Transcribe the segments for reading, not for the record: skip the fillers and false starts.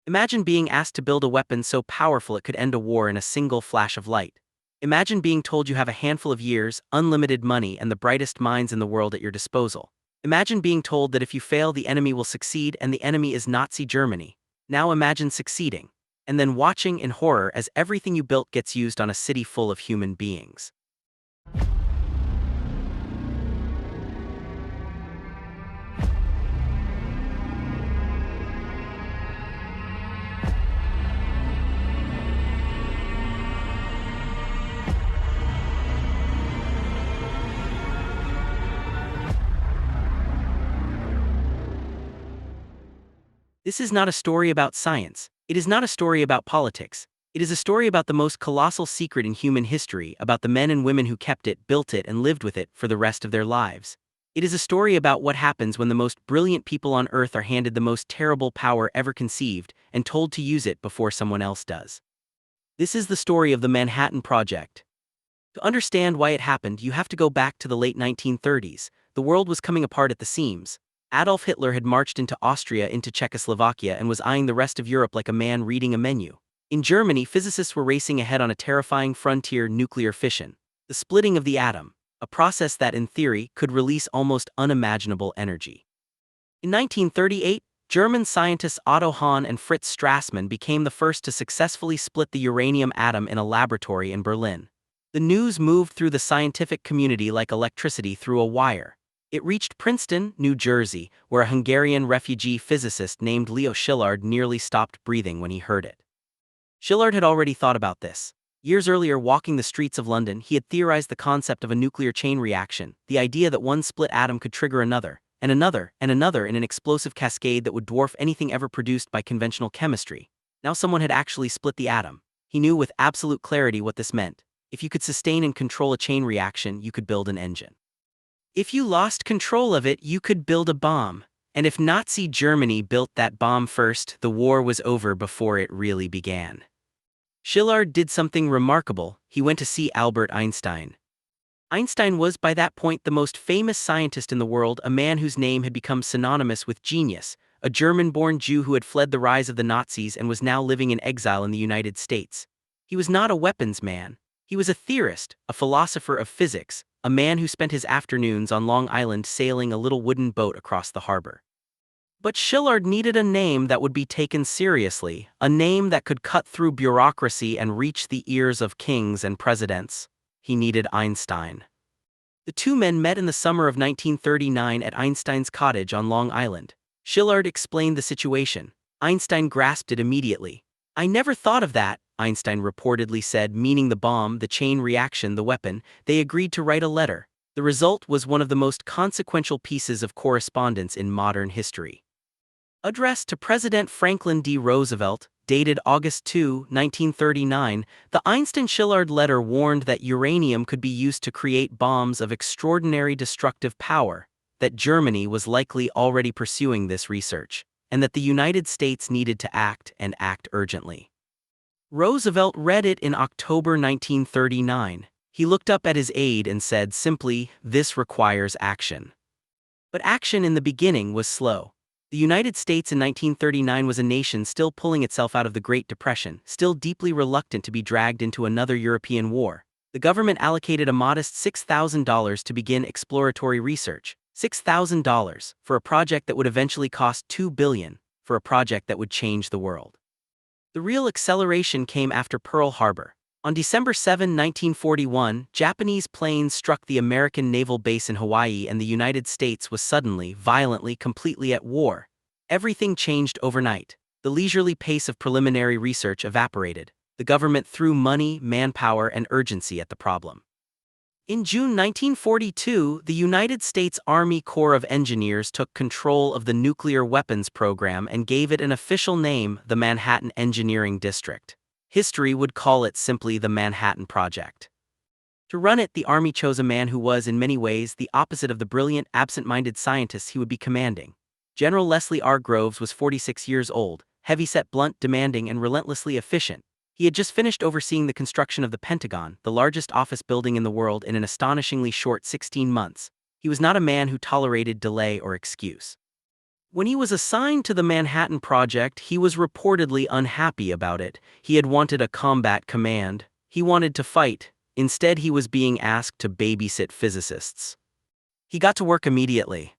Imagine being asked to build a weapon so powerful it could end a war in a single flash of light. Imagine being told you have a handful of years, unlimited money, and the brightest minds in the world at your disposal. Imagine being told that if you fail, the enemy will succeed, and the enemy is Nazi Germany. Now imagine succeeding, and then watching in horror as everything you built gets used on a city full of human beings. This is not a story about science. It is not a story about politics. It is a story about the most colossal secret in human history, about the men and women who kept it, built it, and lived with it for the rest of their lives. It is a story about what happens when the most brilliant people on Earth are handed the most terrible power ever conceived and told to use it before someone else does. This is the story of the Manhattan Project. To understand why it happened, you have to go back to the late 1930s. The world was coming apart at the seams. Adolf Hitler had marched into Austria, into Czechoslovakia, and was eyeing the rest of Europe like a man reading a menu. In Germany, physicists were racing ahead on a terrifying frontier: nuclear fission, the splitting of the atom, a process that, in theory, could release almost unimaginable energy. In 1938, German scientists Otto Hahn and Fritz Strassmann became the first to successfully split the uranium atom in a laboratory in Berlin. The news moved through the scientific community like electricity through a wire. It reached Princeton, New Jersey, where a Hungarian refugee physicist named Leo Szilard nearly stopped breathing when he heard it. Szilard had already thought about this. Years earlier, walking the streets of London, he had theorized the concept of a nuclear chain reaction, the idea that one split atom could trigger another, and another, and another in an explosive cascade that would dwarf anything ever produced by conventional chemistry. Now someone had actually split the atom. He knew with absolute clarity what this meant. If you could sustain and control a chain reaction, you could build an engine. If you lost control of it, you could build a bomb. And if Nazi Germany built that bomb first, the war was over before it really began. Szilard did something remarkable. He went to see Albert Einstein. Einstein was by that point the most famous scientist in the world, a man whose name had become synonymous with genius, a German-born Jew who had fled the rise of the Nazis and was now living in exile in the United States. He was not a weapons man. He was a theorist, a philosopher of physics, a man who spent his afternoons on Long Island sailing a little wooden boat across the harbor. But Szilard needed a name that would be taken seriously, a name that could cut through bureaucracy and reach the ears of kings and presidents. He needed Einstein. The two men met in the summer of 1939 at Einstein's cottage on Long Island. Szilard explained the situation. Einstein grasped it immediately. "I never thought of that," Einstein reportedly said, meaning the bomb, the chain reaction, the weapon. They agreed to write a letter. The result was one of the most consequential pieces of correspondence in modern history. Addressed to President Franklin D. Roosevelt, dated August 2, 1939, the Einstein-Szilard letter warned that uranium could be used to create bombs of extraordinary destructive power, that Germany was likely already pursuing this research, and that the United States needed to act, and act urgently. Roosevelt read it in October 1939. He looked up at his aide and said simply, "This requires action." But action in the beginning was slow. The United States in 1939 was a nation still pulling itself out of the Great Depression, still deeply reluctant to be dragged into another European war. The government allocated a modest $6,000 to begin exploratory research. $6,000 for a project that would eventually cost $2 billion, for a project that would change the world. The real acceleration came after Pearl Harbor. On December 7, 1941, Japanese planes struck the American naval base in Hawaii, and the United States was suddenly, violently, completely at war. Everything changed overnight. The leisurely pace of preliminary research evaporated. The government threw money, manpower, and urgency at the problem. In June 1942, the United States Army Corps of Engineers took control of the nuclear weapons program and gave it an official name, the Manhattan Engineering District. History would call it simply the Manhattan Project. To run it, the Army chose a man who was, in many ways, the opposite of the brilliant, absent-minded scientists he would be commanding. General Leslie R. Groves was 46 years old, heavyset, blunt, demanding, and relentlessly efficient. He had just finished overseeing the construction of the Pentagon, the largest office building in the world, in an astonishingly short 16 months. He was not a man who tolerated delay or excuse. When he was assigned to the Manhattan Project, he was reportedly unhappy about it. He had wanted a combat command. He wanted to fight. Instead, he was being asked to babysit physicists. He got to work immediately.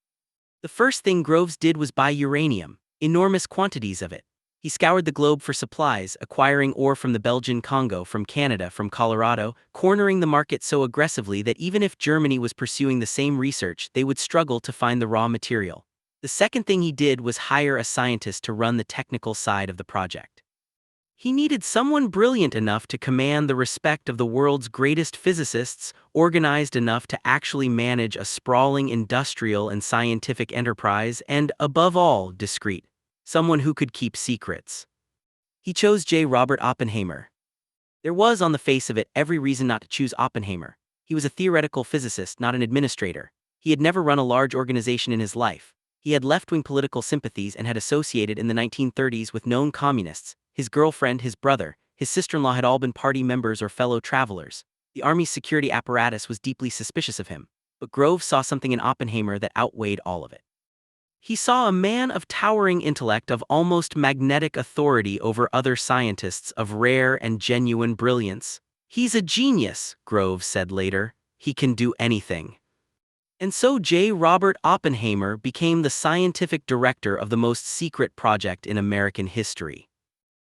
The first thing Groves did was buy uranium, enormous quantities of it. He scoured the globe for supplies, acquiring ore from the Belgian Congo, from Canada, from Colorado, cornering the market so aggressively that even if Germany was pursuing the same research, they would struggle to find the raw material. The second thing he did was hire a scientist to run the technical side of the project. He needed someone brilliant enough to command the respect of the world's greatest physicists, organized enough to actually manage a sprawling industrial and scientific enterprise, and, above all, discreet. Someone who could keep secrets. He chose J. Robert Oppenheimer. There was, on the face of it, every reason not to choose Oppenheimer. He was a theoretical physicist, not an administrator. He had never run a large organization in his life. He had left-wing political sympathies and had associated in the 1930s with known communists. His girlfriend, his brother, his sister-in-law had all been party members or fellow travelers. The Army's security apparatus was deeply suspicious of him, but Groves saw something in Oppenheimer that outweighed all of it. He saw a man of towering intellect, of almost magnetic authority over other scientists, of rare and genuine brilliance. "He's a genius," Groves said later. "He can do anything." And so J. Robert Oppenheimer became the scientific director of the most secret project in American history.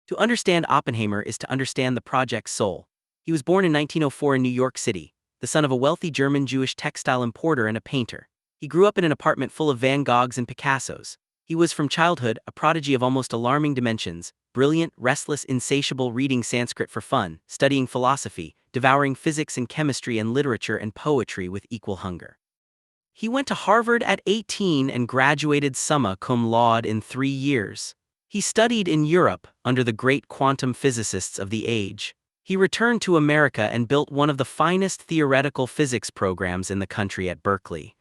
To understand Oppenheimer is to understand the project's soul. He was born in 1904 in New York City, the son of a wealthy German-Jewish textile importer and a painter. He grew up in an apartment full of Van Goghs and Picassos. He was from childhood a prodigy of almost alarming dimensions, brilliant, restless, insatiable, reading Sanskrit for fun, studying philosophy, devouring physics and chemistry and literature and poetry with equal hunger. He went to Harvard at 18 and graduated summa cum laude in 3 years. He studied in Europe under the great quantum physicists of the age. He returned to America and built one of the finest theoretical physics programs in the country at Berkeley.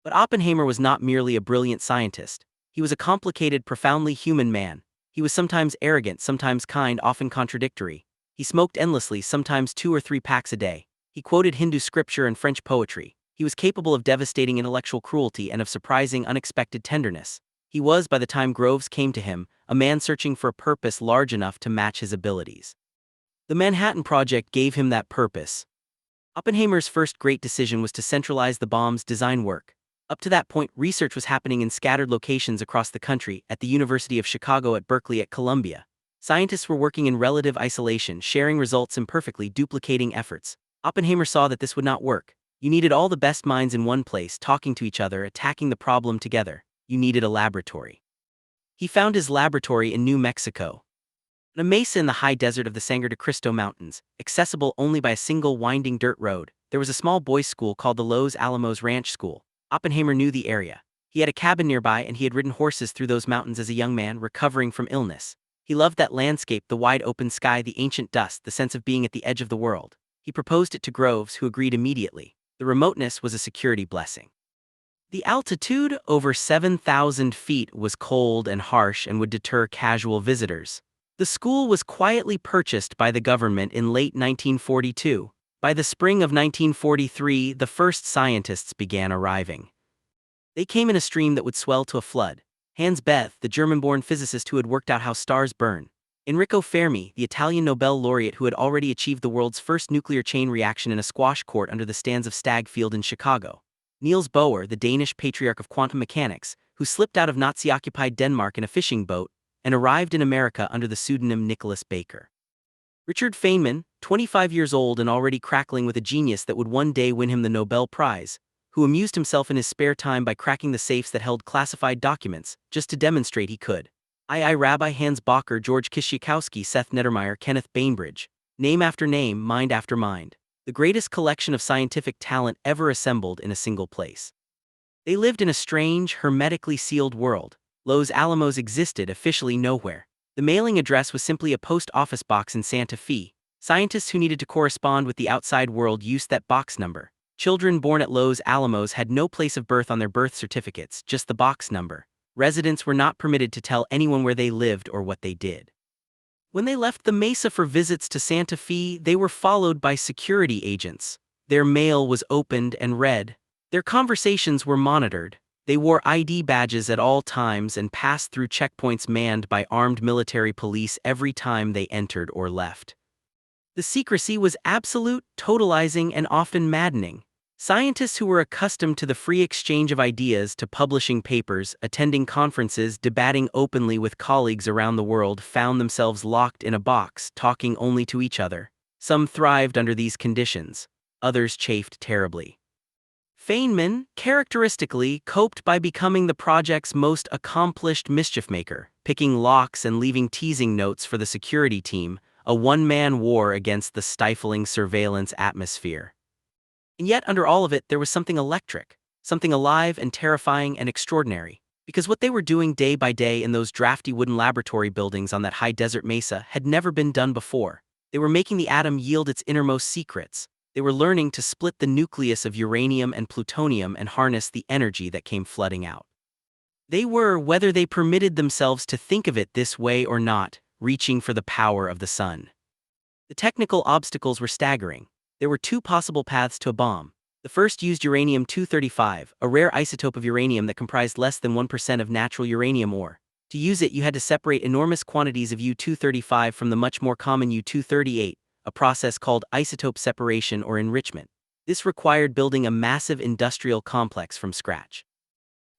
But Oppenheimer was not merely a brilliant scientist. He was a complicated, profoundly human man. He was sometimes arrogant, sometimes kind, often contradictory. He smoked endlessly, sometimes 2 or 3 packs a day. He quoted Hindu scripture and French poetry. He was capable of devastating intellectual cruelty and of surprising, unexpected tenderness. He was, by the time Groves came to him, a man searching for a purpose large enough to match his abilities. The Manhattan Project gave him that purpose. Oppenheimer's first great decision was to centralize the bomb's design work. Up to that point, research was happening in scattered locations across the country, at the University of Chicago, at Berkeley, at Columbia. Scientists were working in relative isolation, sharing results imperfectly, duplicating efforts. Oppenheimer saw that this would not work. You needed all the best minds in one place, talking to each other, attacking the problem together. You needed a laboratory. He found his laboratory in New Mexico. On a mesa in the high desert of the Sangre de Cristo Mountains, accessible only by a single winding dirt road, there was a small boys' school called the Los Alamos Ranch School. Oppenheimer knew the area. He had a cabin nearby and he had ridden horses through those mountains as a young man recovering from illness. He loved that landscape, the wide open sky, the ancient dust, the sense of being at the edge of the world. He proposed it to Groves, who agreed immediately. The remoteness was a security blessing. The altitude, over 7,000 feet, was cold and harsh and would deter casual visitors. The school was quietly purchased by the government in late 1942. By the spring of 1943, the first scientists began arriving. They came in a stream that would swell to a flood. Hans Bethe, the German-born physicist who had worked out how stars burn. Enrico Fermi, the Italian Nobel laureate who had already achieved the world's first nuclear chain reaction in a squash court under the stands of Stag Field in Chicago. Niels Bohr, the Danish patriarch of quantum mechanics, who slipped out of Nazi-occupied Denmark in a fishing boat and arrived in America under the pseudonym Nicholas Baker. Richard Feynman, 25 years old and already crackling with a genius that would one day win him the Nobel Prize, who amused himself in his spare time by cracking the safes that held classified documents, just to demonstrate he could. I. Rabbi Hans Bacher, George Kiszczykowski, Seth Nettermeyer, Kenneth Bainbridge. Name after name, mind after mind. The greatest collection of scientific talent ever assembled in a single place. They lived in a strange, hermetically sealed world. Los Alamos existed officially nowhere. The mailing address was simply a post office box in Santa Fe. Scientists who needed to correspond with the outside world used that box number. Children born at Los Alamos had no place of birth on their birth certificates, just the box number. Residents were not permitted to tell anyone where they lived or what they did. When they left the mesa for visits to Santa Fe, they were followed by security agents. Their mail was opened and read. Their conversations were monitored. They wore ID badges at all times and passed through checkpoints manned by armed military police every time they entered or left. The secrecy was absolute, totalizing, and often maddening. Scientists who were accustomed to the free exchange of ideas, to publishing papers, attending conferences, debating openly with colleagues around the world, found themselves locked in a box, talking only to each other. Some thrived under these conditions. Others chafed terribly. Feynman, characteristically, coped by becoming the project's most accomplished mischief-maker, picking locks and leaving teasing notes for the security team, a one-man war against the stifling surveillance atmosphere. And yet, under all of it, there was something electric, something alive and terrifying and extraordinary. Because what they were doing day by day in those drafty wooden laboratory buildings on that high desert mesa had never been done before. They were making the atom yield its innermost secrets. They were learning to split the nucleus of uranium and plutonium and harness the energy that came flooding out. They were, whether they permitted themselves to think of it this way or not, reaching for the power of the sun. The technical obstacles were staggering. There were two possible paths to a bomb. The first used uranium-235, a rare isotope of uranium that comprised less than 1% of natural uranium ore. To use it, you had to separate enormous quantities of U-235 from the much more common U-238, a process called isotope separation or enrichment. This required building a massive industrial complex from scratch.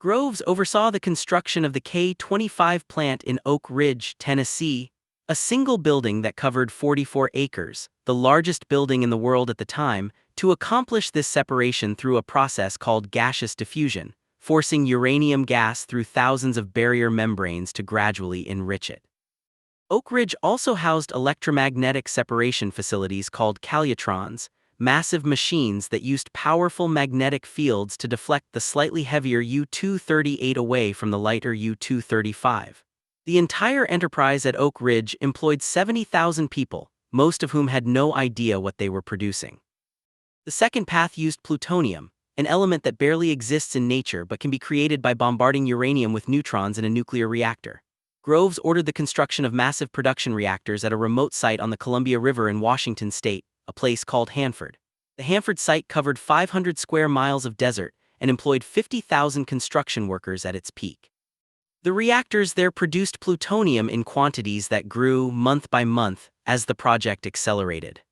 Groves oversaw the construction of the K-25 plant in Oak Ridge, Tennessee, a single building that covered 44 acres, the largest building in the world at the time, to accomplish this separation through a process called gaseous diffusion, forcing uranium gas through thousands of barrier membranes to gradually enrich it. Oak Ridge also housed electromagnetic separation facilities called calutrons, massive machines that used powerful magnetic fields to deflect the slightly heavier U-238 away from the lighter U-235. The entire enterprise at Oak Ridge employed 70,000 people, most of whom had no idea what they were producing. The second path used plutonium, an element that barely exists in nature but can be created by bombarding uranium with neutrons in a nuclear reactor. Groves ordered the construction of massive production reactors at a remote site on the Columbia River in Washington state, a place called Hanford. The Hanford site covered 500 square miles of desert and employed 50,000 construction workers at its peak. The reactors there produced plutonium in quantities that grew month by month as the project accelerated.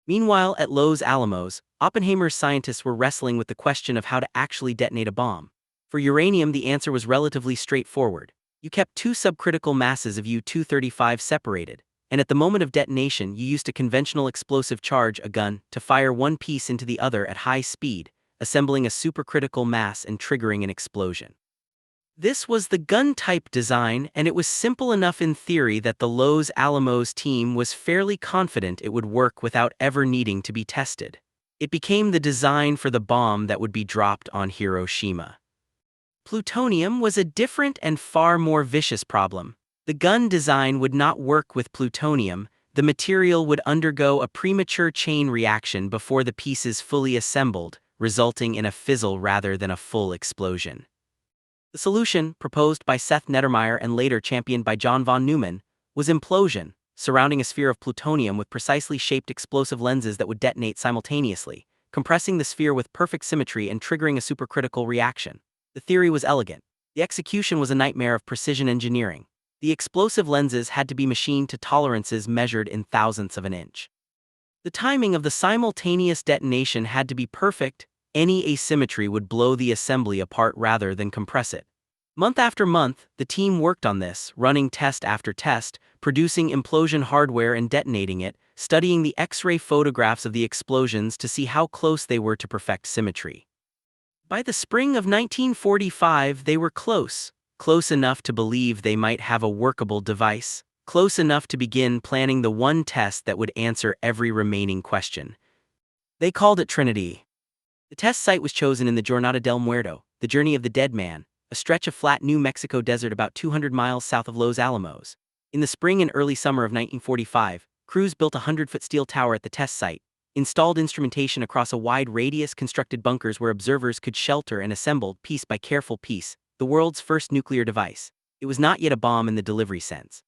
Meanwhile, at Los Alamos, Oppenheimer's scientists were wrestling with the question of how to actually detonate a bomb. For uranium, the answer was relatively straightforward. You kept two subcritical masses of U-235 separated, and at the moment of detonation you used a conventional explosive charge, a gun, to fire one piece into the other at high speed, assembling a supercritical mass and triggering an explosion. This was the gun-type design, and it was simple enough in theory that the Los Alamos team was fairly confident it would work without ever needing to be tested. It became the design for the bomb that would be dropped on Hiroshima. Plutonium was a different and far more vicious problem. The gun design would not work with plutonium. The material would undergo a premature chain reaction before the pieces fully assembled, resulting in a fizzle rather than a full explosion. The solution, proposed by Seth Nettermeyer and later championed by John von Neumann, was implosion, surrounding a sphere of plutonium with precisely shaped explosive lenses that would detonate simultaneously, compressing the sphere with perfect symmetry and triggering a supercritical reaction. The theory was elegant. The execution was a nightmare of precision engineering. The explosive lenses had to be machined to tolerances measured in thousandths of an inch. The timing of the simultaneous detonation had to be perfect. Any asymmetry would blow the assembly apart rather than compress it. Month after month, the team worked on this, running test after test, producing implosion hardware and detonating it, studying the X-ray photographs of the explosions to see how close they were to perfect symmetry. By the spring of 1945, they were close enough to believe they might have a workable device, close enough to begin planning the one test that would answer every remaining question. They called it Trinity. The test site was chosen in the Jornada del Muerto, the Journey of the Dead Man, a stretch of flat New Mexico desert about 200 miles south of Los Alamos. In the spring and early summer of 1945, crews built a 100-foot steel tower at the test site, installed instrumentation across a wide radius, constructed bunkers where observers could shelter, and assembled, piece by careful piece, the world's first nuclear device. It was not yet a bomb in the delivery sense.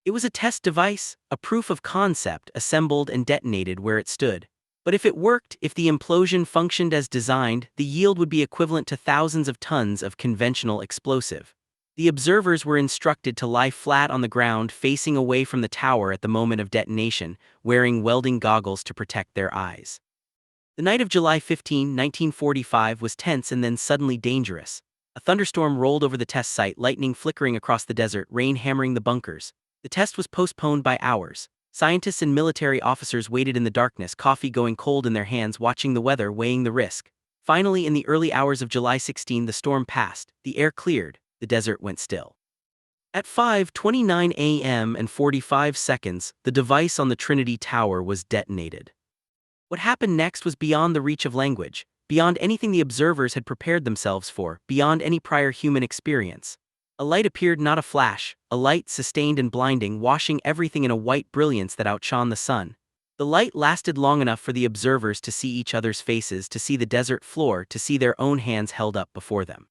It was a test device, a proof of concept assembled and detonated where it stood. But if it worked, if the implosion functioned as designed, the yield would be equivalent to thousands of tons of conventional explosive. The observers were instructed to lie flat on the ground facing away from the tower at the moment of detonation, wearing welding goggles to protect their eyes. The night of July 15, 1945 was tense and then suddenly dangerous. A thunderstorm rolled over the test site, lightning flickering across the desert, rain hammering the bunkers. The test was postponed by hours. Scientists and military officers waited in the darkness, coffee going cold in their hands, watching the weather, weighing the risk. Finally, in the early hours of July 16, the storm passed, the air cleared, the desert went still. At 5:29 a.m. and 45 seconds, the device on the Trinity Tower was detonated. What happened next was beyond the reach of language, beyond anything the observers had prepared themselves for, beyond any prior human experience. A light appeared, not a flash, a light sustained and blinding, washing everything in a white brilliance that outshone the sun. The light lasted long enough for the observers to see each other's faces, to see the desert floor, to see their own hands held up before them.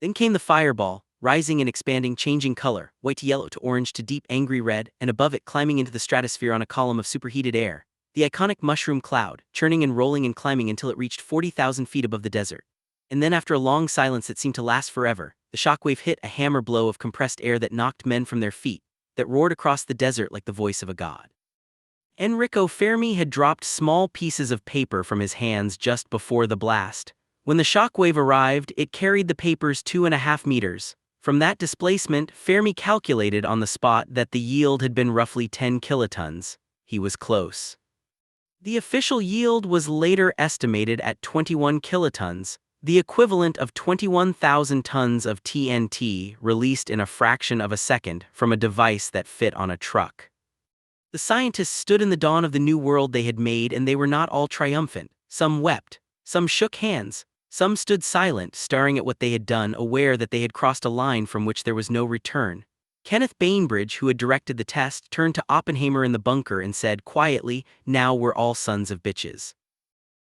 Then came the fireball, rising and expanding, changing color, white to yellow to orange to deep angry red, and above it, climbing into the stratosphere on a column of superheated air, the iconic mushroom cloud, churning and rolling and climbing until it reached 40,000 feet above the desert. And then, after a long silence that seemed to last forever, the shockwave hit, a hammer blow of compressed air that knocked men from their feet, that roared across the desert like the voice of a god. Enrico Fermi had dropped small pieces of paper from his hands just before the blast. When the shockwave arrived, it carried the papers 2.5 meters. From that displacement, Fermi calculated on the spot that the yield had been roughly 10 kilotons. He was close. The official yield was later estimated at 21 kilotons, the equivalent of 21,000 tons of TNT released in a fraction of a second from a device that fit on a truck. The scientists stood in the dawn of the new world they had made, and they were not all triumphant. Some wept, some shook hands, some stood silent, staring at what they had done, aware that they had crossed a line from which there was no return. Kenneth Bainbridge, who had directed the test, turned to Oppenheimer in the bunker and said quietly, "Now we're all sons of bitches."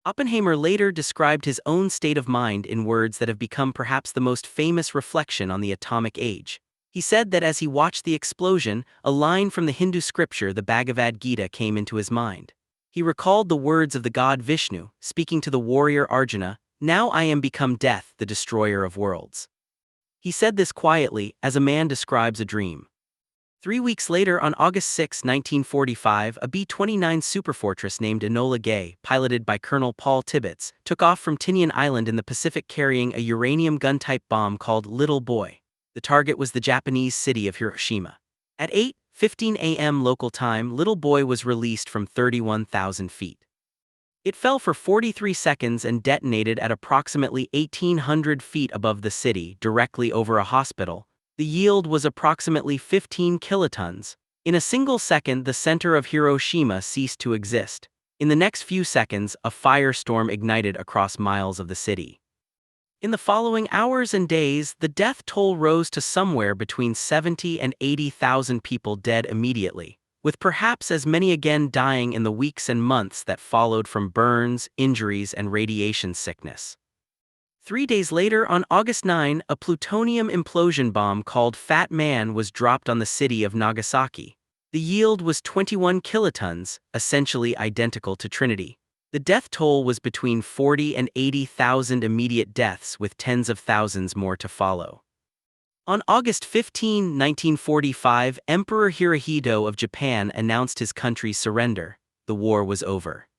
Oppenheimer later described his own state of mind in words that have become perhaps the most famous reflection on the atomic age. He said that as he watched the explosion, a line from the Hindu scripture, the Bhagavad Gita, came into his mind. He recalled the words of the god Vishnu, speaking to the warrior Arjuna, "Now I am become death, the destroyer of worlds." He said this quietly, as a man describes a dream. 3 weeks later, on August 6, 1945, a B-29 superfortress named Enola Gay, piloted by Colonel Paul Tibbets, took off from Tinian Island in the Pacific carrying a uranium gun-type bomb called Little Boy. The target was the Japanese city of Hiroshima. At 8:15 a.m. local time, Little Boy was released from 31,000 feet. It fell for 43 seconds and detonated at approximately 1,800 feet above the city, directly over a hospital. The yield was approximately 15 kilotons. In a single second, the center of Hiroshima ceased to exist. In the next few seconds, a firestorm ignited across miles of the city. In the following hours and days, the death toll rose to somewhere between 70 and 80,000 people dead immediately, with perhaps as many again dying in the weeks and months that followed from burns, injuries, and radiation sickness. 3 days later, on August 9, a plutonium implosion bomb called Fat Man was dropped on the city of Nagasaki. The yield was 21 kilotons, essentially identical to Trinity. The death toll was between 40 and 80,000 immediate deaths, with tens of thousands more to follow. On August 15, 1945, Emperor Hirohito of Japan announced his country's surrender. The war was over.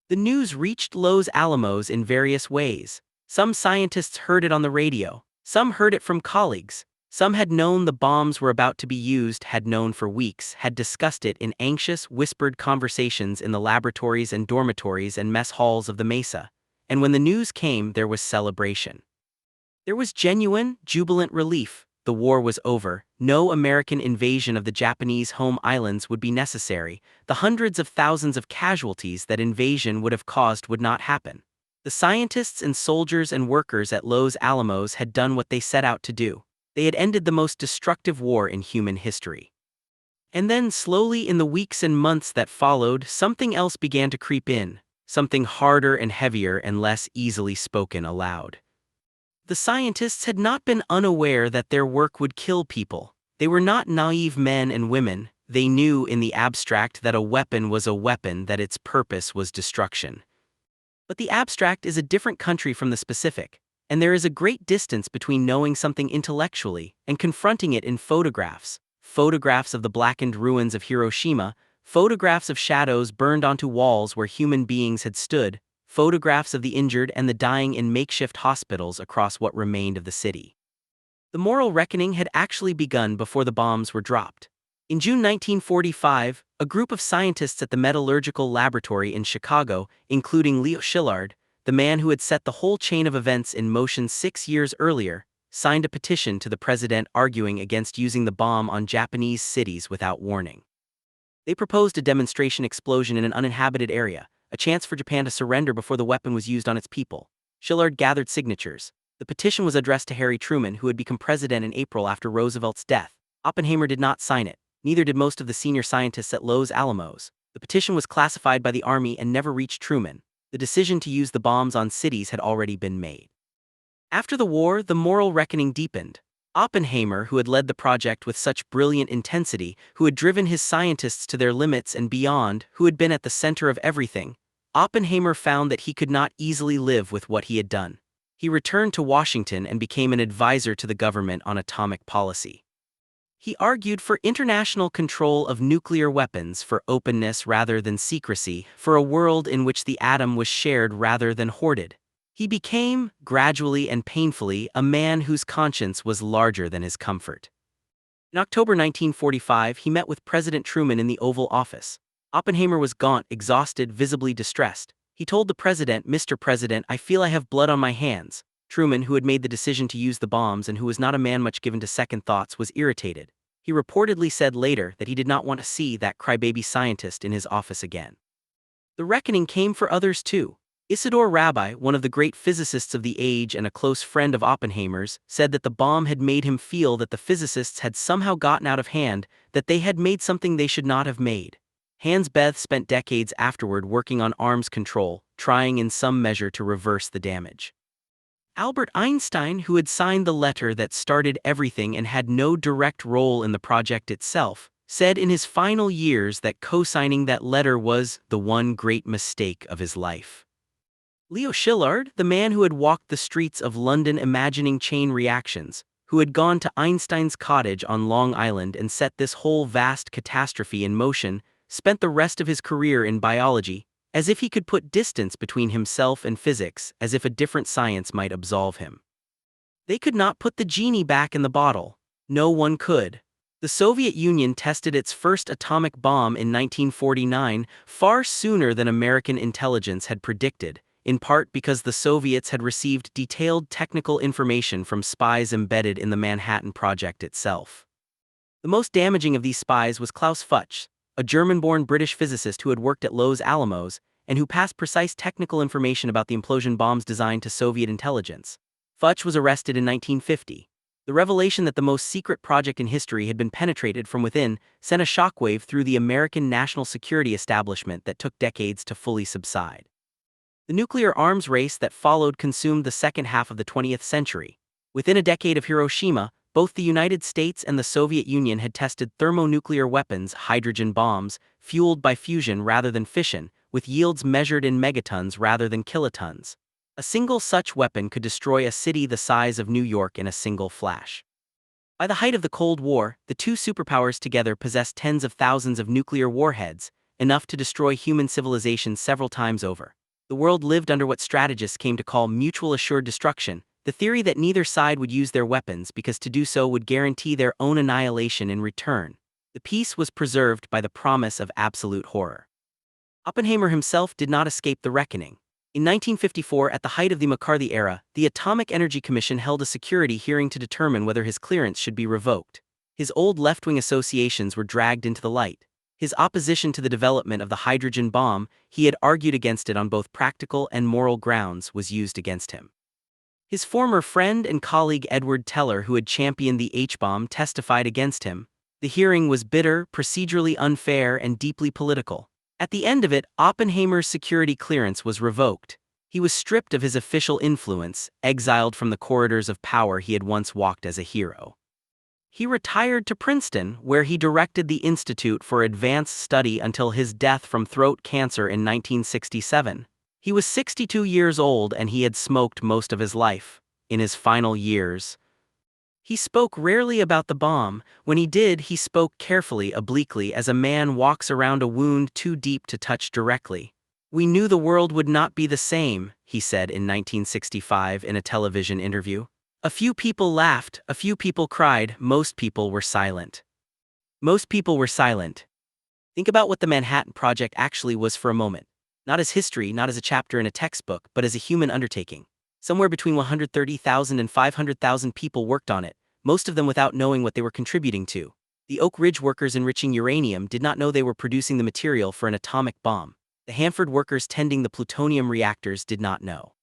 The news reached Los Alamos in various ways. Some scientists heard it on the radio, some heard it from colleagues, some had known the bombs were about to be used, had known for weeks, had discussed it in anxious, whispered conversations in the laboratories and dormitories and mess halls of the Mesa. And when the news came, there was celebration. There was genuine, jubilant relief. The war was over. No American invasion of the Japanese home islands would be necessary. The hundreds of thousands of casualties that invasion would have caused would not happen. The scientists and soldiers and workers at Los Alamos had done what they set out to do. They had ended the most destructive war in human history. And then, slowly in the weeks and months that followed, something else began to creep in, something harder and heavier and less easily spoken aloud. The scientists had not been unaware that their work would kill people. They were not naive men and women, They knew in the abstract that a weapon was a weapon, that its purpose was destruction. But the abstract is a different country from the specific, and there is a great distance between knowing something intellectually and confronting it in photographs. Photographs of the blackened ruins of Hiroshima, photographs of shadows burned onto walls where human beings had stood, photographs of the injured and the dying in makeshift hospitals across what remained of the city. The moral reckoning had actually begun before the bombs were dropped. In June 1945, a group of scientists at the Metallurgical Laboratory in Chicago, including Leo Szilard, the man who had set the whole chain of events in motion 6 years earlier, signed a petition to the president arguing against using the bomb on Japanese cities without warning. They proposed a demonstration explosion in an uninhabited area, a chance for Japan to surrender before the weapon was used on its people. Szilard gathered signatures. The petition was addressed to Harry Truman, who had become president in April after Roosevelt's death. Oppenheimer did not sign it. Neither did most of the senior scientists at Los Alamos. The petition was classified by the Army and never reached Truman. The decision to use the bombs on cities had already been made. After the war, the moral reckoning deepened. Oppenheimer, who had led the project with such brilliant intensity, who had driven his scientists to their limits and beyond, who had been at the center of everything, Oppenheimer found that he could not easily live with what he had done. He returned to Washington and became an advisor to the government on atomic policy. He argued for international control of nuclear weapons, for openness rather than secrecy, for a world in which the atom was shared rather than hoarded. He became, gradually and painfully, a man whose conscience was larger than his comfort. In October 1945, he met with President Truman in the Oval Office. Oppenheimer was gaunt, exhausted, visibly distressed. He told the president, "Mr. President, I feel I have blood on my hands." Truman, who had made the decision to use the bombs and who was not a man much given to second thoughts, was irritated. He reportedly said later that he did not want to see that crybaby scientist in his office again. The reckoning came for others too. Isidore Rabi, one of the great physicists of the age and a close friend of Oppenheimer's, said that the bomb had made him feel that the physicists had somehow gotten out of hand, that they had made something they should not have made. Hans Bethe spent decades afterward working on arms control, trying in some measure to reverse the damage. Albert Einstein, who had signed the letter that started everything and had no direct role in the project itself, said in his final years that co-signing that letter was the one great mistake of his life. Leo Szilard, the man who had walked the streets of London imagining chain reactions, who had gone to Einstein's cottage on Long Island and set this whole vast catastrophe in motion, spent the rest of his career in biology, as if he could put distance between himself and physics, as if a different science might absolve him. They could not put the genie back in the bottle. No one could. The Soviet Union tested its first atomic bomb in 1949, far sooner than American intelligence had predicted, in part because the Soviets had received detailed technical information from spies embedded in the Manhattan Project itself. The most damaging of these spies was Klaus Fuchs, a German-born British physicist who had worked at Los Alamos and who passed precise technical information about the implosion bombs designed to Soviet intelligence. Fuchs was arrested in 1950. The revelation that the most secret project in history had been penetrated from within sent a shockwave through the American national security establishment that took decades to fully subside. The nuclear arms race that followed consumed the second half of the 20th century. Within a decade of Hiroshima, both the United States and the Soviet Union had tested thermonuclear weapons, hydrogen bombs, fueled by fusion rather than fission, with yields measured in megatons rather than kilotons. A single such weapon could destroy a city the size of New York in a single flash. By the height of the Cold War, the two superpowers together possessed tens of thousands of nuclear warheads, enough to destroy human civilization several times over. The world lived under what strategists came to call mutual assured destruction, the theory that neither side would use their weapons because to do so would guarantee their own annihilation in return. The peace was preserved by the promise of absolute horror. Oppenheimer himself did not escape the reckoning. In 1954, at the height of the McCarthy era, the Atomic Energy Commission held a security hearing to determine whether his clearance should be revoked. His old left-wing associations were dragged into the light. His opposition to the development of the hydrogen bomb, he had argued against it on both practical and moral grounds, was used against him. His former friend and colleague Edward Teller, who had championed the H-bomb, testified against him. The hearing was bitter, procedurally unfair, and deeply political. At the end of it, Oppenheimer's security clearance was revoked. He was stripped of his official influence, exiled from the corridors of power he had once walked as a hero. He retired to Princeton, where he directed the Institute for Advanced Study until his death from throat cancer in 1967. He was 62 years old and he had smoked most of his life. In his final years, he spoke rarely about the bomb. When he did, he spoke carefully, obliquely, as a man walks around a wound too deep to touch directly. "We knew the world would not be the same," he said in 1965 in a television interview. "A few people laughed, a few people cried, most people were silent." Most people were silent. Think about what the Manhattan Project actually was for a moment. Not as history, not as a chapter in a textbook, but as a human undertaking. Somewhere between 130,000 and 500,000 people worked on it, most of them without knowing what they were contributing to. The Oak Ridge workers enriching uranium did not know they were producing the material for an atomic bomb. The Hanford workers tending the plutonium reactors did not know.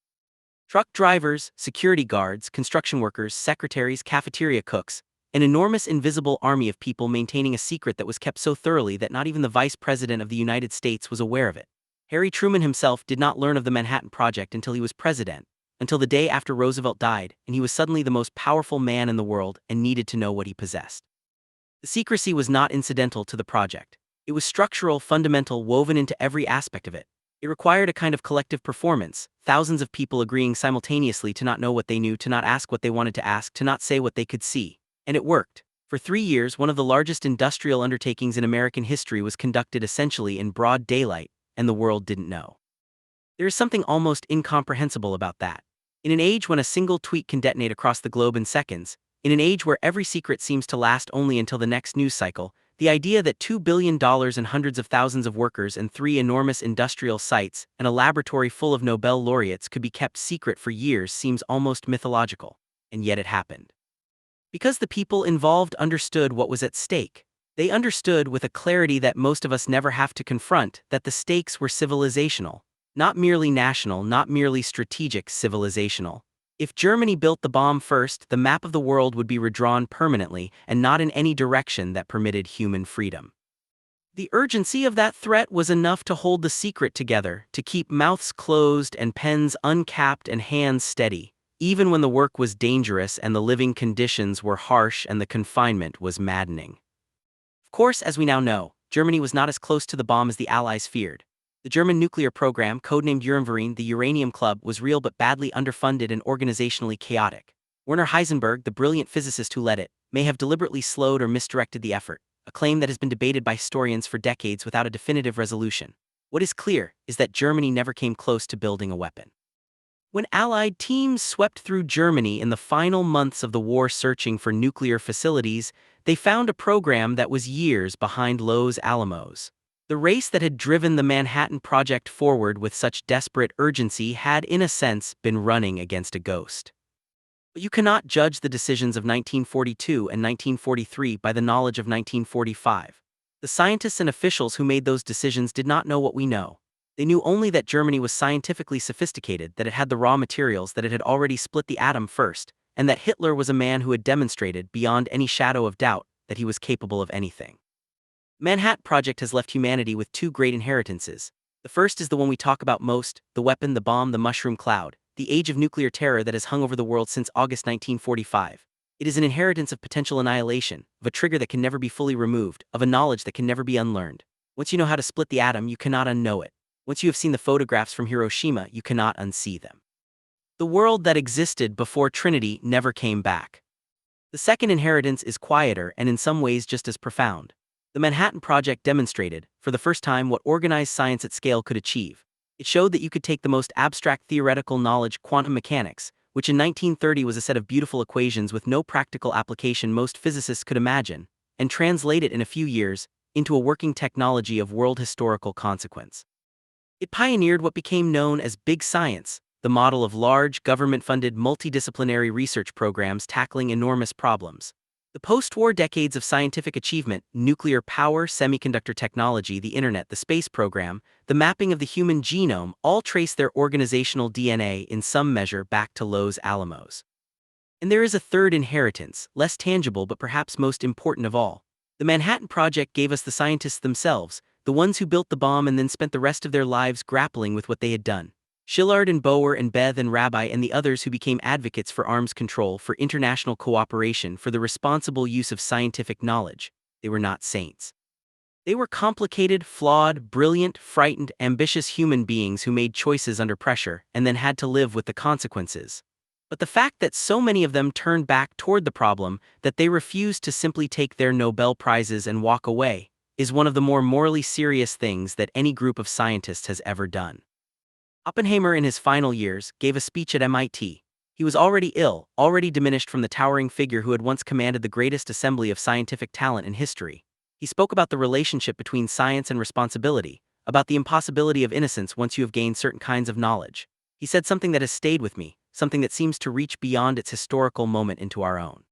Truck drivers, security guards, construction workers, secretaries, cafeteria cooks, an enormous invisible army of people maintaining a secret that was kept so thoroughly that not even the Vice President of the United States was aware of it. Harry Truman himself did not learn of the Manhattan Project until he was president, until the day after Roosevelt died, and he was suddenly the most powerful man in the world and needed to know what he possessed. The secrecy was not incidental to the project. It was structural, fundamental, woven into every aspect of it. It required a kind of collective performance, thousands of people agreeing simultaneously to not know what they knew, to not ask what they wanted to ask, to not say what they could see. And it worked. For 3 years, one of the largest industrial undertakings in American history was conducted essentially in broad daylight, and the world didn't know. There is something almost incomprehensible about that. In an age when a single tweet can detonate across the globe in seconds, in an age where every secret seems to last only until the next news cycle, the idea that $2 billion and hundreds of thousands of workers and 3 enormous industrial sites and a laboratory full of Nobel laureates could be kept secret for years seems almost mythological. And yet it happened. Because the people involved understood what was at stake. They understood with a clarity that most of us never have to confront that the stakes were civilizational. Not merely national, not merely strategic, civilizational. If Germany built the bomb first, the map of the world would be redrawn permanently and not in any direction that permitted human freedom. The urgency of that threat was enough to hold the secret together, to keep mouths closed and pens uncapped and hands steady, even when the work was dangerous and the living conditions were harsh and the confinement was maddening. Of course, as we now know, Germany was not as close to the bomb as the Allies feared. The German nuclear program, codenamed Uranverein, the Uranium Club, was real but badly underfunded and organizationally chaotic. Werner Heisenberg, the brilliant physicist who led it, may have deliberately slowed or misdirected the effort, a claim that has been debated by historians for decades without a definitive resolution. What is clear is that Germany never came close to building a weapon. When Allied teams swept through Germany in the final months of the war searching for nuclear facilities, they found a program that was years behind Los Alamos. The race that had driven the Manhattan Project forward with such desperate urgency had, in a sense, been running against a ghost. But you cannot judge the decisions of 1942 and 1943 by the knowledge of 1945. The scientists and officials who made those decisions did not know what we know. They knew only that Germany was scientifically sophisticated, that it had the raw materials, that it had already split the atom first, and that Hitler was a man who had demonstrated, beyond any shadow of doubt, that he was capable of anything. Manhattan Project has left humanity with 2 great inheritances. The first is the one we talk about most, the weapon, the bomb, the mushroom cloud, the age of nuclear terror that has hung over the world since August 1945. It is an inheritance of potential annihilation, of a trigger that can never be fully removed, of a knowledge that can never be unlearned. Once you know how to split the atom, you cannot unknow it. Once you have seen the photographs from Hiroshima, you cannot unsee them. The world that existed before Trinity never came back. The second inheritance is quieter and in some ways just as profound. The Manhattan Project demonstrated, for the first time, what organized science at scale could achieve. It showed that you could take the most abstract theoretical knowledge, quantum mechanics, which in 1930 was a set of beautiful equations with no practical application most physicists could imagine, and translate it in a few years into a working technology of world historical consequence. It pioneered what became known as big science, the model of large, government-funded, multidisciplinary research programs tackling enormous problems. The post-war decades of scientific achievement, nuclear power, semiconductor technology, the internet, the space program, the mapping of the human genome, all trace their organizational DNA in some measure back to Los Alamos. And there is a third inheritance, less tangible but perhaps most important of all. The Manhattan Project gave us the scientists themselves, the ones who built the bomb and then spent the rest of their lives grappling with what they had done. Szilard and Boer and Beth and Rabbi and the others who became advocates for arms control, for international cooperation, for the responsible use of scientific knowledge, they were not saints. They were complicated, flawed, brilliant, frightened, ambitious human beings who made choices under pressure and then had to live with the consequences. But the fact that so many of them turned back toward the problem, that they refused to simply take their Nobel Prizes and walk away, is one of the more morally serious things that any group of scientists has ever done. Oppenheimer, in his final years, gave a speech at MIT. He was already ill, already diminished from the towering figure who had once commanded the greatest assembly of scientific talent in history. He spoke about the relationship between science and responsibility, about the impossibility of innocence once you have gained certain kinds of knowledge. He said something that has stayed with me, something that seems to reach beyond its historical moment into our own.